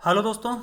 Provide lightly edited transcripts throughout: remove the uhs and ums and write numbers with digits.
Hello दोस्तों,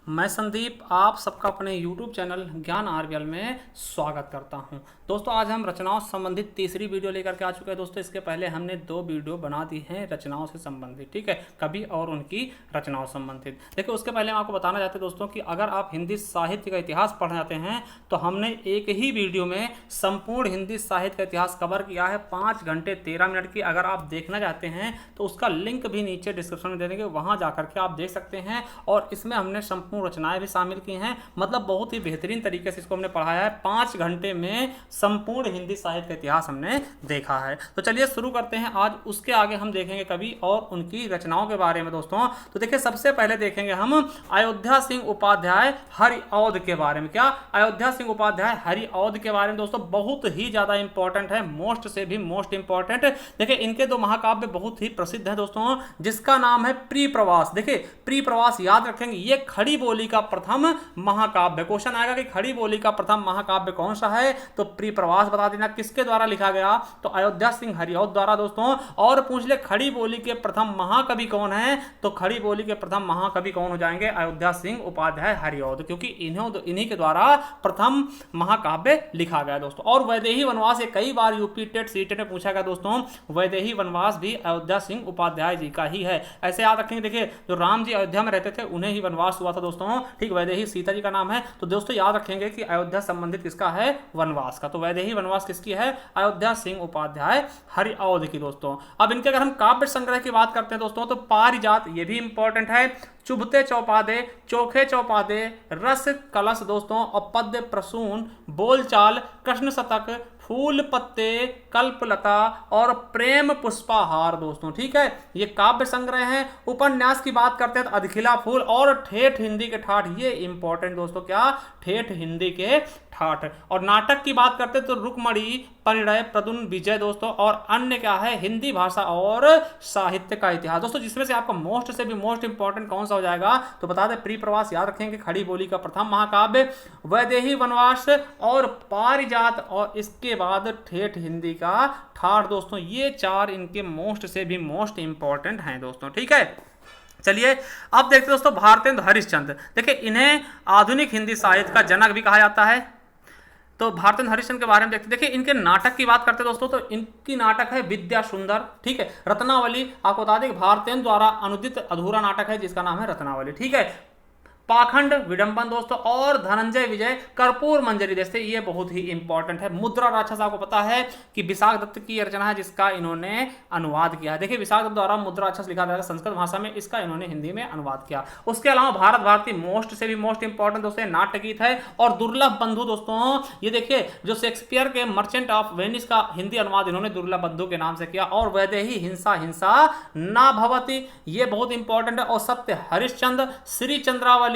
मैं संदीप आप सबका अपने YouTube चैनल ज्ञान आरबीएल में स्वागत करता हूं। दोस्तों, आज हम रचनाओं से संबंधित तीसरी वीडियो लेकर के आ चुके हैं। दोस्तों, इसके पहले हमने 2 वीडियो बना दी हैं रचनाओं से संबंधित, ठीक है, कवि और उनकी रचनाओं से संबंधित। देखिए, उसके पहले हम आपको बताना चाहते हैं दोस्तों कि अगर आप हिंदी साहित्य का इतिहास पढ़ना चाहते हैं तो हमने एक ही वीडियो में संपूर्ण हिंदी साहित्य का इतिहास कवर किया है 5 घंटे 13 मिनट की। अगर आप देखना चाहते हैं तो उसका लिंक भी नीचे डिस्क्रिप्शन में दे देंगे, वहां जाकर के आप देख सकते हैं। और इसमें हमने संपूर्ण रचनाएं भी शामिल की हैं, मतलब बहुत ही बेहतरीन तरीके से इसको हमने पढ़ाया है। 5 घंटे में संपूर्ण हिंदी साहित्य का इतिहास हमने देखा है। तो चलिए शुरू करते हैं। आज उसके आगे हम देखेंगे कवि और उनकी रचनाओं के बारे में दोस्तों। तो देखिए, सबसे पहले देखेंगे हम अयोध्या सिंह उपाध्याय हरिऔध के बारे में। क्या? अयोध्या सिंह उपाध्याय हरिऔध के बारे में दोस्तों बहुत ही ज्यादा इंपॉर्टेंट है, मोस्ट से भी मोस्ट इंपॉर्टेंट। देखिए, इनके 2 महाकाव्य बहुत ही प्रसिद्ध है दोस्तों, जिसका नाम है प्रिय प्रवास। देखिए, प्रिय प्रवास याद रखेंगे, ये खड़ी बोली का प्रथम महाकाव्य। क्वेश्चन आएगा कि खड़ी बोली का प्रथम महाकाव्य कौन सा है, तो प्रिय प्रवास बता देना। किसके द्वारा लिखा गया, तो अयोध्या सिंह हरिऔध द्वारा दोस्तों। और पूछ ले खड़ी बोली के प्रथम महाकवि कौन है, तो खड़ी बोली के प्रथम महाकवि कौन हो जाएंगे, अयोध्या सिंह उपाध्याय हरिऔध, क्योंकि इन्हीं के द्वारा प्रथम महाकाव्य लिखा गया दोस्तों। और वैदेही वनवास ये कई बार यूपी टेट सीटेट में पूछा गया दोस्तों। वैदेही वनवास भी अयोध्या सिंह उपाध्याय जी का ही है, ऐसे याद रखेंगे। देखिए, जो राम जी अयोध्या में रहते थे उन्हें ही वनवास हुआ था दोस्तों, ठीक। वैदेही सीता जी का नाम है, तो दोस्तों याद रखेंगे कि अयोध्या संबंधित किसका है, वनवास का। तो वैदेही वनवास किसकी है, अयोध्या सिंह उपाध्याय हरिऔध की दोस्तों। अब इनके अगर हम काव्य संग्रह की बात करते हैं दोस्तों, तो पारिजात ये भी इंपॉर्टेंट है, चुभते चौपादे, चोखे चौपादे, रस कलश दोस्तों, और पद्य प्रसून, बोलचाल, कृष्ण शतक, फूल पत्ते, कल्पलता और प्रेम पुष्पाहार दोस्तों, ठीक है, ये काव्य संग्रह हैं। उपन्यास की बात करते हैं तो अधखिला फूल और ठेठ हिंदी के ठाठ, ये इंपॉर्टेंट दोस्तों। क्या? ठेठ हिंदी के ठाठ। और नाटक की बात करते हैं तो रुक्मणी, परिणय, प्रदुन, विजय दोस्तों। और अन्य क्या है, हिंदी भाषा और साहित्य का इतिहास दोस्तों। जिसमें से आपका मोस्ट से भी मोस्ट इंपॉर्टेंट कौन सा हो जाएगा, तो बता दें प्रिय प्रवास याद रखेंगे, खड़ी बोली का प्रथम महाकाव्य, वैदेही वनवास और पारिजात, और इसके बाद ठेठ हिंदी का ठाठ दोस्तों। ये 4 इनके मोस्ट से भी मोस्ट इंपॉर्टेंट हैं दोस्तों, ठीक है। चलिए अब देखते हैं दोस्तों भारतेंद्र हरिश्चंद्र। देखिए, इन्हें आधुनिक हिंदी साहित्य का जनक भी कहा जाता है। तो भारतेंद्र हरिश्चंद्र के बारे में देखते हैं। देखिए, इनके नाटक की बात करते हैं दोस्तों, तो इनकी नाटक है विद्या सुंदर, ठीक है। रत्नावली आपको बता दें कि भारतेंद्र द्वारा अनुदित अधूरा नाटक है जिसका नाम है रत्नावली, ठीक है। पाखंड विडंबन दोस्तों, और धनंजय विजय कर्पूर मंजरी दोस्तों, ये बहुत ही इंपॉर्टेंट है। मुद्रा राक्षस आपको पता है कि विशाख दत्त की रचना है जिसका इन्होंने अनुवाद किया है। देखिए, विशाख दत्त द्वारा मुद्रा राक्षस लिखा गया संस्कृत भाषा में, इसका इन्होंने हिंदी में अनुवाद किया। उसके अलावा भारत भारती मोस्ट से भी मोस्ट इंपॉर्टेंट दोस्तों नाट्य गीत है। और दुर्लभ बंधु दोस्तों, ये देखिए जो शेक्सपियर के मर्चेंट ऑफ वेनिस का हिंदी अनुवाद इन्होंने दुर्लभ बंधु के नाम से किया। और वैदेही हिंसा हिंसा ना भवती, ये बहुत इंपॉर्टेंट है। और सत्य हरिश्चंद्र, श्री चंद्रावली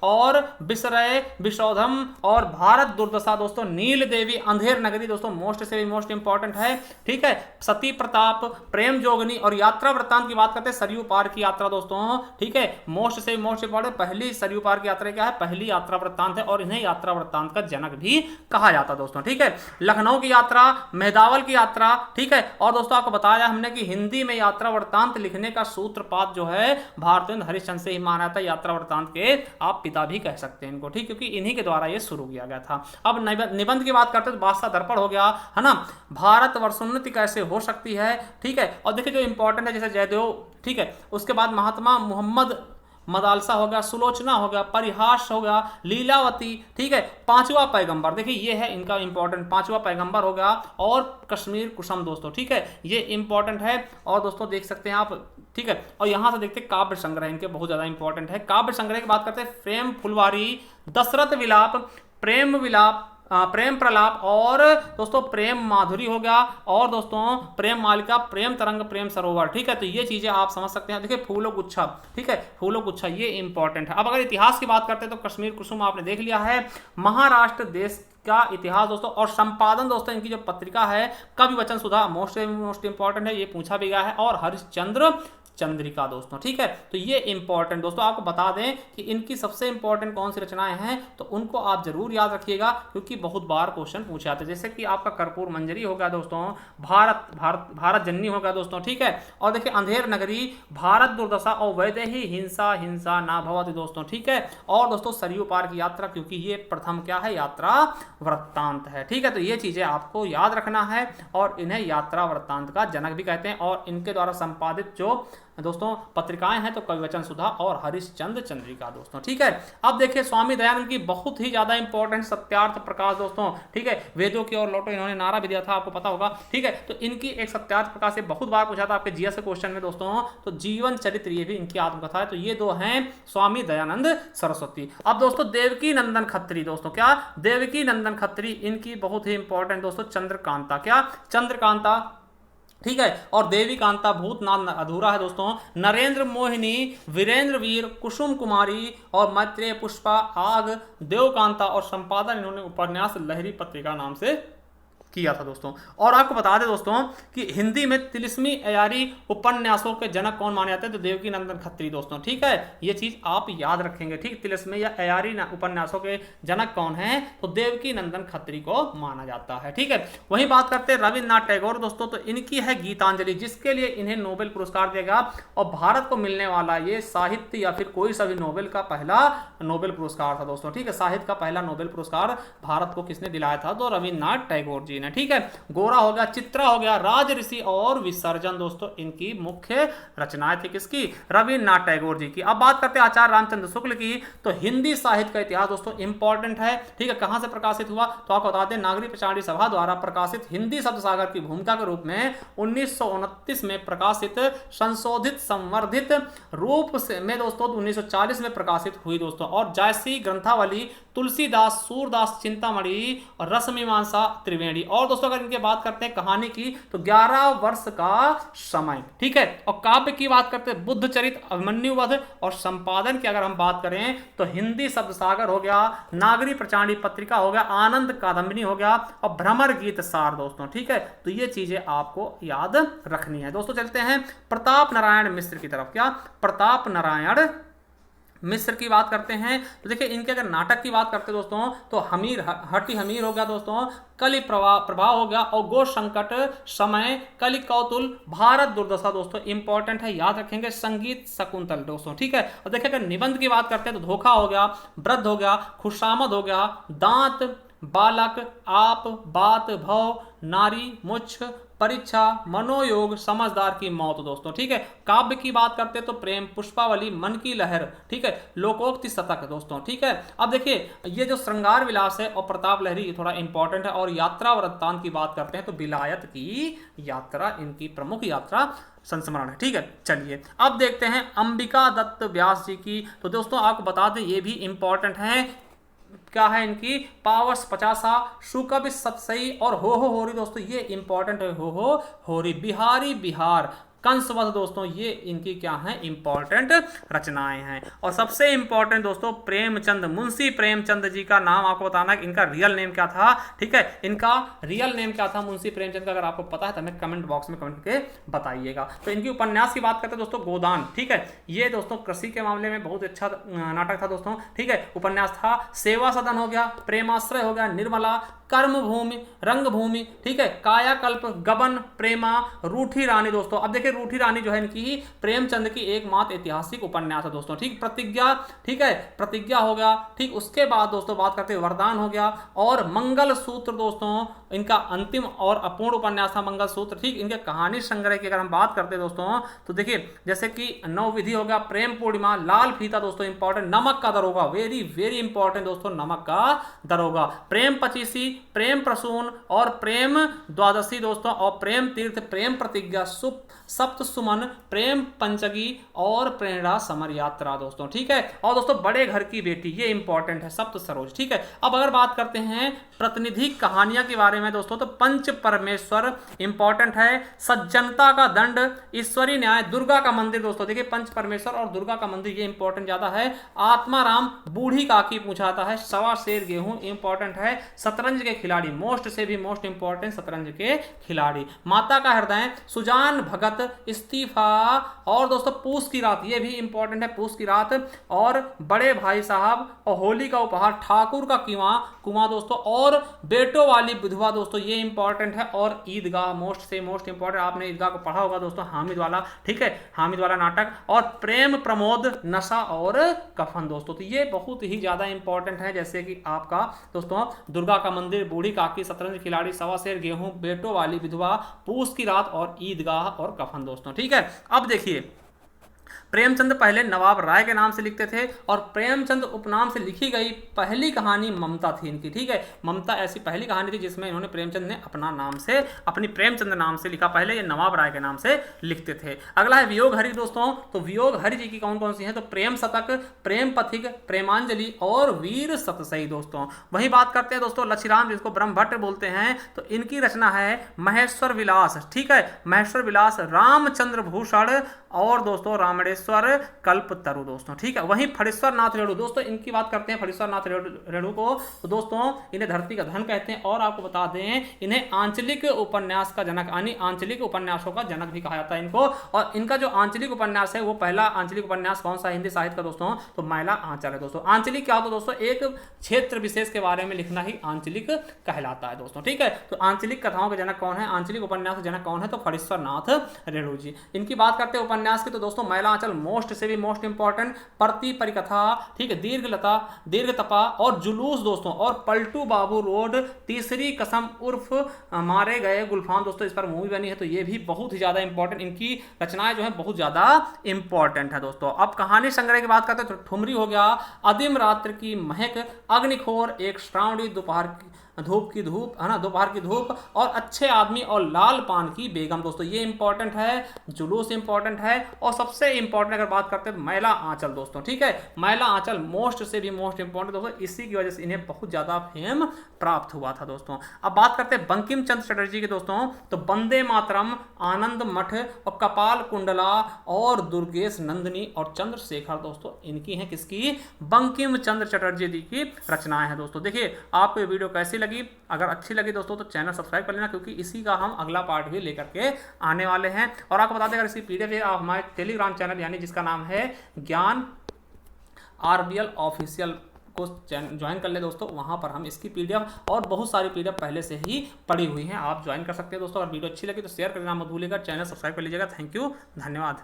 और विसरय विशोधम और भारत दुर्दशा दोस्तों, नील देवी, अंधेर नगरी दोस्तों मोस्ट से भी मोस्ट इंपॉर्टेंट है, ठीक है। सती प्रताप, प्रेम जोगनी और यात्रा वृत्तांत की बात करते हैं, सरयू पार की यात्रा दोस्तों, ठीक है, मोस्ट से मोस्ट इंपॉर्टेंट। पहली सरयू पार की यात्रा क्या है, पहली यात्रा वृत्तांत है, और इन्हें यात्रा वृत्तांत का जनक भी कहा जाता दोस्तों, ठीक है। लखनऊ की यात्रा, मेहदावल की यात्रा, ठीक है। और दोस्तों आपको बताया हमने कि हिंदी में यात्रा वृत्तांत लिखने का सूत्रपात जो है भारतेंद्र हरिश्चंद्र से ही माना जाता है। यात्रा वृत्तांत के आप पिता भी कह सकते हैं इनको, ठीक, क्योंकि इन्हीं के द्वारा ये शुरू किया गया था। अब निबंध की बात करते हैं तो बादशाह दर्पण हो गया, है ना, भारत वर्षोन्नति कैसे हो सकती है, ठीक है। और देखिए जो इंपॉर्टेंट है जैसे जयदेव, ठीक है। उसके बाद महात्मा मोहम्मद मदालसा हो गया, सुलोचना हो गया, परिहास हो गया, लीलावती, ठीक है। 5वां पैगंबर, देखिए ये है इनका इंपॉर्टेंट, 5वां पैगंबर हो गया। और कश्मीर कुसुम दोस्तों, ठीक है, ये इंपॉर्टेंट है। और दोस्तों देख सकते हैं आप, ठीक है। और यहां से देखते हैं काव्य संग्रह इनके बहुत ज्यादा इंपॉर्टेंट है। काव्य संग्रह की बात करते हैं, प्रेम फुलवारी, दशरथ विलाप, प्रेम विलाप, प्रेम प्रलाप, और दोस्तों प्रेम माधुरी हो गया। और दोस्तों प्रेम मालिका, प्रेम तरंग, प्रेम सरोवर, ठीक है। तो ये चीजें आप समझ सकते हैं। देखिए फूलो गुच्छा, ठीक है, फूलो गुच्छा, ये इंपॉर्टेंट है। अब अगर इतिहास की बात करते हैं तो कश्मीर कुसुम आपने देख लिया है। महाराष्ट्र देश का इतिहास दोस्तों, और संपादन दोस्तों इनकी जो पत्रिका है कवि वचन सुधा, मोस्ट इंपॉर्टेंट है, ये पूछा भी गया है। और हरिश्चंद्र चंद्रिका दोस्तों। ठीक है, तो ये इंपॉर्टेंट दोस्तों, आपको बता दें कि इनकी सबसे इंपॉर्टेंट कौन सी रचनाएं हैं, तो उनको आप जरूर याद रखिएगा क्योंकि बहुत बार क्वेश्चन पूछे जाते हैं। जैसे कि आपका कर्पूर मंजरी हो गया दोस्तों, भारत जननी हो गया दोस्तों। ठीक है, और देखिए अंधेर नगरी, भारत दुर्दशा और वैदेही हिंसा हिंसा ना भवति दोस्तों। ठीक है, और दोस्तों सरयू पार की यात्रा, क्योंकि ये प्रथम क्या है, यात्रा वृत्तांत है। ठीक है, तो ये चीजें आपको याद रखना है और इन्हें यात्रा वृत्तांत का जनक भी कहते हैं। और इनके द्वारा संपादित जो दोस्तों पत्रिकाएं हैं तो कविवचन सुधा और हरिश्चंद्र चंद्रिका दोस्तों। ठीक है, अब देखिए स्वामी दयानंद की बहुत ही ज्यादा इंपॉर्टेंट सत्यार्थ प्रकाश दोस्तों। ठीक है, वेदों की ओर लौटो, इन्होंने नारा भी दिया था, आपको पता होगा। ठीक है, तो इनकी एक सत्यार्थ प्रकाश से बहुत बार पूछा था आपके जीएस के क्वेश्चन में दोस्तों, तो जीवन चरित्र ये भी इनकी आत्मकथा है। तो ये दो हैं स्वामी दयानंद सरस्वती। अब दोस्तों देवकी नंदन खत्री दोस्तों, क्या देवकी नंदन खत्री, इनकी बहुत ही इंपॉर्टेंट दोस्तों चंद्रकांता, क्या चंद्रकांता। ठीक है, और देवी कांता, भूतनाथ अधूरा है दोस्तों, नरेंद्र मोहिनी, वीरेंद्र वीर, कुसुम कुमारी और मैत्रेय पुष्पा, आग, देवकांता, और संपादन इन्होंने उपन्यास लहरी पत्रिका नाम से किया था दोस्तों। और आपको बता दें दोस्तों कि हिंदी में तिलिस्मी अयारी उपन्यासों के जनक कौन माने जाते हैं, तो देवकी नंदन खत्री दोस्तों। ठीक है, ये चीज आप याद रखेंगे। ठीक, तिलिस्मी या अयारी उपन्यासों के जनक कौन है, तो देवकी नंदन खत्री को माना जाता है। ठीक है, वही बात करते हैं रविन्द्रनाथ टैगोर दोस्तों, तो इनकी है गीतांजलि, जिसके लिए इन्हें नोबेल पुरस्कार दिया गया और भारत को मिलने वाला ये साहित्य या फिर कोई सा भी नोबेल का पहला नोबेल पुरस्कार था दोस्तों। ठीक है, साहित्य का पहला नोबेल पुरस्कार भारत को किसने दिलाया था, तो रविन्द्रनाथ टैगोर जी। ठीक है, गोरा हो गया, चित्रा हो गया, राज ऋषि और विसर्जन दोस्तों, इनकी मुख्य रचनाएं थी किसकी, रविन्द्रनाथ टैगोर जी की। अब बात करते हैं आचार्य रामचंद्र शुक्ल की, तो हिंदी साहित्य का इतिहास दोस्तों इंपॉर्टेंट है। ठीक है, कहां से प्रकाशित हुआ, तो आपको बता दें नागरी प्रचारणी सभा द्वारा प्रकाशित हिंदी शब्द सागर की भूमिका के रूप में 1929 में प्रकाशित, संशोधित संवर्धित रूप से में दोस्तों 1940 में प्रकाशित हुई दोस्तों। और जयसी ग्रंथावली, तुलसीदास, सूरदास चिंतामणि और रसमीमांसा त्रिवेणी। और दोस्तों अगर इनके बात करते हैं कहानी की, तो 11 वर्ष का समय। ठीक है, और काव्य की बात करते हैं बुद्ध चरित, अभिमन्यु वध, और संपादन की अगर हम बात करें तो हिंदी शब्द सागर हो गया, नागरी प्रचारणी पत्रिका हो गया, आनंद कादम्बिनी हो गया और भ्रमर गीत सार दोस्तों। ठीक है, तो ये चीजें आपको याद रखनी है दोस्तों। चलते हैं प्रताप नारायण मिश्र की तरफ, क्या प्रताप नारायण मिस्र की बात करते हैं, तो देखिए इनके अगर नाटक की बात करते हैं दोस्तों, तो हमीर, हटी हमीर हो गया दोस्तों, कलि प्रभाव हो गया, और गो संकट, समय, कलि कौतुल, भारत दुर्दशा दोस्तों इंपॉर्टेंट है, याद रखेंगे, संगीत शकुंतल दोस्तों। ठीक है, और देखिए अगर निबंध की बात करते हैं तो धोखा हो गया, वृद्ध हो गया, खुशामद हो गया, दांत, बालक, आप, बात, भव, नारी, मुच्छ, परीक्षा, मनोयोग, समझदार की मौत दोस्तों। ठीक है, काव्य की बात करते हैं तो प्रेम, पुष्पावली, मन की लहर, ठीक है, लोकोक्ति शतक दोस्तों। ठीक है, अब देखिए ये जो श्रृंगार विलास है और प्रताप लहरी ये थोड़ा इंपॉर्टेंट है। और यात्रा वृत्तांत की बात करते हैं तो विलायत की यात्रा इनकी प्रमुख यात्रा संस्मरण है। ठीक है, चलिए अब देखते हैं अंबिका दत्त व्यास जी की, तो दोस्तों आपको बता दें ये भी इंपॉर्टेंट है। क्या है इनकी, पावस 50, शुकवि सतसई और हो होरी दोस्तों, ये इंपॉर्टेंट है, हो होरी, बिहारी बिहार, कंसवध दोस्तों, ये इनकी क्या है, इंपॉर्टेंट रचनाएं हैं। और सबसे इंपॉर्टेंट दोस्तों प्रेमचंद, मुंशी प्रेमचंद जी का नाम आपको बताना है, इनका रियल नेम क्या था। ठीक है, इनका रियल नेम क्या था मुंशी प्रेमचंद का, अगर आपको पता है तो हमें कमेंट बॉक्स में कमेंट करके बताइएगा। तो इनकी उपन्यास की बात करते हैं दोस्तों, गोदान। ठीक है, ये दोस्तों कृषि के मामले में बहुत अच्छा नाटक था दोस्तों। ठीक है, उपन्यास था, सेवा सदन हो गया, प्रेमाश्रय हो गया, निर्मला, कर्मभूमि, रंगभूमि, ठीक है, कायाकल्प, गबन, प्रेमा, रूठी रानी दोस्तों। अब देखिए रूठी रानी जो है इनकी प्रेमचंद की एकमात्र ऐतिहासिक उपन्यास है दोस्तों। ठीक, प्रतिज्ञा, ठीक है, प्रतिज्ञा हो गया। ठीक, उसके बाद दोस्तों बात करते हैं वरदान हो गया, और मंगल सूत्र दोस्तों इनका अंतिम और अपूर्ण उपन्यास था मंगल सूत्र। ठीक, इनके कहानी संग्रह की अगर हम बात करते हैं दोस्तों तो देखिए जैसे कि नौ विधि हो गया, प्रेम पूर्णिमा, लाल फीता दोस्तों इंपॉर्टेंट, नमक का दरोगा, वेरी वेरी इंपॉर्टेंट दोस्तों, नमक का दरोगा, प्रेम पचीसी, प्रेम प्रसून और प्रेम द्वादशी दोस्तों, और प्रेम तीर्थ, प्रेम प्रतिज्ञा, सप्त सुमन, प्रेम पंचगी और प्रेरणा समर यात्रा दोस्तों। ठीक है, और दोस्तों बड़े घर की बेटी, ये इंपॉर्टेंट है, सप्त सरोज। ठीक है, अब अगर बात करते हैं प्रतिनिधि कहानियां के बारे में दोस्तों, तो पंच परमेश्वर इंपॉर्टेंट है, सज्जनता का दंड, ईश्वरी न्याय, दुर्गा का मंदिर दोस्तों। देखिए पंच परमेश्वर और दुर्गा का मंदिर ये इंपॉर्टेंट ज्यादा है, आत्माराम, बूढ़ी काकी पूछा जाता है, सवा शेर गेहूं इंपॉर्टेंट है, शतरंज के खिलाड़ी, मोस्ट से भी मोस्ट इंपॉर्टेंट शतरंज के खिलाड़ी। माता का हृदय, सुजान भगत, इस्तीफा, और दोस्तों पूस की रात, ये भी इंपॉर्टेंट है, पूस की रात, और बड़े भाई साहब, और होली का उपहार, ठाकुर का कुआं दोस्तों, और बेटों वाली विधवा दोस्तों, ये इंपॉर्टेंट है, और ईदगाह मोस्ट से मोस्ट इंपॉर्टेंट, आपने ईदगाह को पढ़ा होगा दोस्तों, हामिद वाला, ठीक है, हामिद वाला नाटक, और प्रेम प्रमोद, नशा और कफन दोस्तों। तो ये बहुत ही ज्यादा इंपॉर्टेंट है, जैसे कि आपका दोस्तों दुर्गा का मंदिर, बूढ़ी काकी, शतरंज खिलाड़ी, सवा शेर, गेहूं, बेटों वाली विधवा, पूस की रात और ईदगाह और कफन दोस्तों। ठीक है, अब देखिए प्रेमचंद पहले नवाब राय के नाम से लिखते थे, और प्रेमचंद उपनाम से लिखी गई पहली कहानी ममता थी इनकी। ठीक है, ममता ऐसी पहली कहानी थी जिसमें इन्होंने प्रेमचंद ने अपना नाम से, अपनी प्रेमचंद नाम से लिखा, पहले ये नवाब राय के नाम से लिखते थे। अगला है वियोग हरि दोस्तों। तो वियोग हरि जी की कौन कौन सी है? तो प्रेम शतक, प्रेम पथिक, प्रेमांजलि और वीर सतसई दोस्तों। वही बात करते हैं दोस्तों लक्षीराम, जिसको ब्रह्म भट्ट बोलते हैं, तो इनकी रचना है महेश्वर विलास। ठीक है, महेश्वर विलास, रामचंद्र भूषण, और दोस्तों रामणेश्वर कल्पतरु दोस्तों। ठीक है, वहीं फणीश्वर नाथ रेणु दोस्तों, इनकी बात करते हैं फणीश्वर नाथ रेणु को, तो दोस्तों इन्हें धरती का धन कहते हैं, और आपको बता दें इन्हें आंचलिक उपन्यास का जनक, यानी आंचलिक उपन्यासों का जनक भी कहा जाता है इनको। और इनका जो आंचलिक उपन्यास है, वो पहला आंचलिक उपन्यास कौन सा हिंदी साहित्य का दोस्तों? तो मैला आंचल है दोस्तों। आंचलिक क्या होता है दोस्तों? एक क्षेत्र विशेष के बारे में लिखना ही आंचलिक कहलाता है दोस्तों। ठीक है, तो आंचलिक कथाओं के जनक कौन है, आंचलिक उपन्यास के जनक कौन है? तो फणीश्वर नाथ रेणु जी। इनकी बात करते हैं उपन्यास की, तो दोस्तों मैला आंचल मोस्ट से भी मोस्ट इंपॉर्टेंट, प्रति परिकथा, ठीक है, दीर्घलता, दीर्घतपा और जुलूस दोस्तों, और पलटू बाबू रोड, तीसरी कसम उर्फ मारे गए गुलफाम दोस्तों, इस पर मूवी बनी है, तो ये भी बहुत ही ज्यादा इंपॉर्टेंट, इनकी रचनाएं जो है बहुत ज्यादा इंपॉर्टेंट है दोस्तों। अब कहानी संग्रह की बात करते हैं, तो ठुमरी हो गया, अदिम रात्र की महक, अग्निखोर, एक श्रावणी दोपहर की धूप है ना, दोपहर की धूप, और अच्छे आदमी, और लाल पान की बेगम दोस्तों, ये इंपॉर्टेंट है, जुलूस इंपॉर्टेंट है, और सबसे इंपॉर्टेंट अगर बात करते हैं तो मैला आंचल दोस्तों। ठीक है, मैला आंचल मोस्ट से भी मोस्ट इंपॉर्टेंट दोस्तों, इसी की वजह से इन्हें बहुत ज्यादा फेम प्राप्त हुआ था दोस्तों। अब बात करते हैं बंकिम चंद्र चटर्जी के दोस्तों, तो वंदे मातरम, आनंद मठ, और कपाल कुंडला, और दुर्गेश नंदिनी, और चंद्रशेखर दोस्तों, इनकी हैं किसकी? बंकिम चंद्र चटर्जी जी की रचनाएं हैं दोस्तों। देखिए आपको ये वीडियो कैसी लगी? अगर अच्छी लगी दोस्तों तो चैनल सब्सक्राइब कर लेना, क्योंकि इसी का हम अगला पार्ट भी लेकर के आने वाले हैं। और आपको बता दें अगर इसकी पीडीएफ आप हमारे टेलीग्राम चैनल, यानी जिसका नाम है ज्ञान आरबीएल ऑफिशियल को ज्वाइन कर ले दोस्तों, वहां पर हम इसकी पीडीएफ और बहुत सारी पीडीएफ पहले से ही पड़ी हुई हैं, आप ज्वाइन कर सकते हैं दोस्तों। अगर वीडियो अच्छी लगी तो शेयर करना मत भूलिएगा, चैनल सब्सक्राइब कर लीजिएगा। थैंक यू, धन्यवाद।